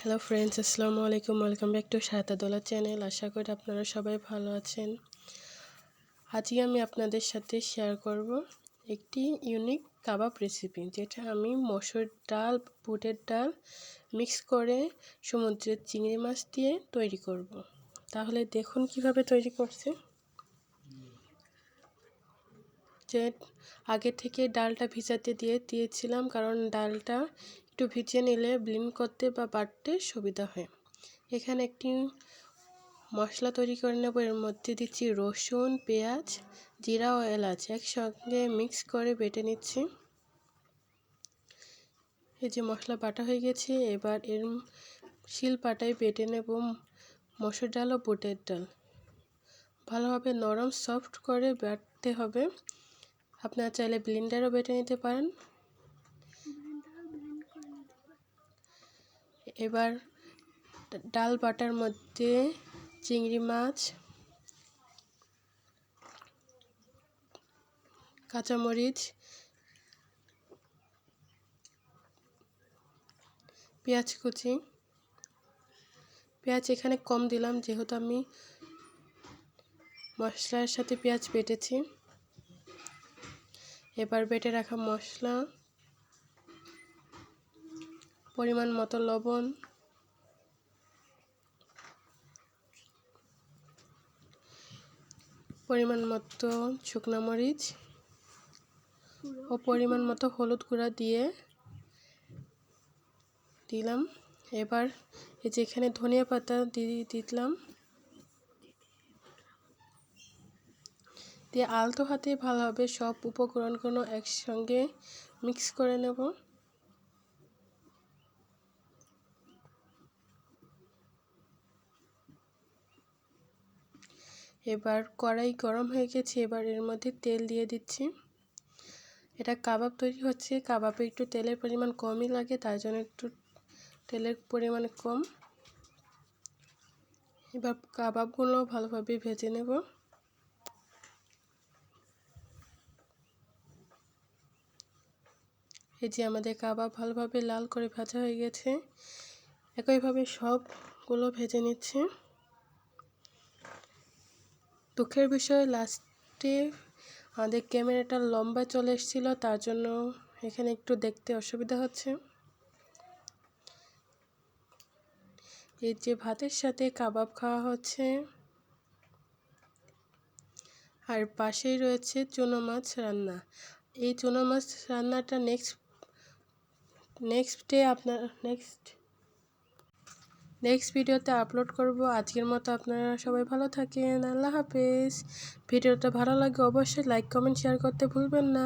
Hello friends, আসসালামু আলাইকুম। Welcome back to Shahadatullah channel. আশা করি আপনারা সবাই ভালো আছেন। আজকে আমি আপনাদের সাথে শেয়ার করব একটি ইউনিক কাবাব রেসিপি, যেটা আমি মসুর ডাল, বুটের ডাল মিক্স করে সমুদ্রের চিংড়ি মাছ দিয়ে তৈরি করব। তাহলে দেখুন কিভাবে তৈরি করছে। যে আগে থেকে ডালটা ভিজাতে দিয়েছিলাম, কারণ ডালটা একটু ভিজিয়ে নিলে ব্লেন্ড করতে বা বাটতে সুবিধা হয়। এখানে একটি মশলা তৈরি করে নেব। এর মধ্যে দিচ্ছি রসুন, পেঁয়াজ, জিরা ও এলাচ একসঙ্গে মিক্স করে বেটে নিচ্ছি। এই যে মশলা বাটা হয়ে গেছে, এবার এর শিলপাটায় বেটে নেব মসুর ডাল ও বুটের ডাল। ভালোভাবে নরম সফট করে বাটতে হবে। আপনারা চাইলে ব্লেন্ডারও বেটে নিতে পারেন। এবার ডাল বাটার মধ্যে চিংড়ি মাছ, কাঁচামরিচ, পেঁয়াজ কুচি, পেঁয়াজ এখানে কম দিলাম যেহেতু আমি মশলার সাথে পেঁয়াজ বেটেছি। এবার বেটে রাখা মশলা, পরিমাণ মতো লবণ, পরিমাণ মতো শুকনো মরিচ ও পরিমাণ মতো হলুদ গুঁড়া দিলাম। এবার এই যে এখানে ধনিয়া পাতা দিলাম, দিয়ে আলতো হাতে ভালোভাবে সব উপকরণগুলো একসঙ্গে মিক্স করে নেব। এবার কড়াই গরম হয়ে গেছে, এবার এর মধ্যে তেল দিয়ে দিচ্ছি। এটা কাবাব তৈরি হচ্ছে, কাবাবে একটু তেলের পরিমাণ কমই লাগে, তাই জন্য একটু তেলের পরিমাণ কম। এবার কাবাবগুলো ভালোভাবে ভেজে নেব। এই যে আমাদের কাবাব ভালোভাবে লাল করে ভাজা হয়ে গেছে। একইভাবে সবগুলো ভেজে নিচ্ছে। দুঃখের বিষয়, লাস্টে আমাদের ক্যামেরাটা লম্বা চলে এসেছিলো, তার জন্য এখানে একটু দেখতে অসুবিধা হচ্ছে। এই যে ভাতের সাথে কাবাব খাওয়া হচ্ছে, আর পাশেই রয়েছে চুনো মাছ রান্না। এই চুনো মাছ রান্নাটা নেক্সট ভিডিওতে আপলোড করব। আজকের মতো আপনারা সবাই ভালো থাকেন। আল্লাহ হাফেজ। ভিডিওটা ভালো লাগে অবশ্যই লাইক, কমেন্ট, শেয়ার করতে ভুলবেন না।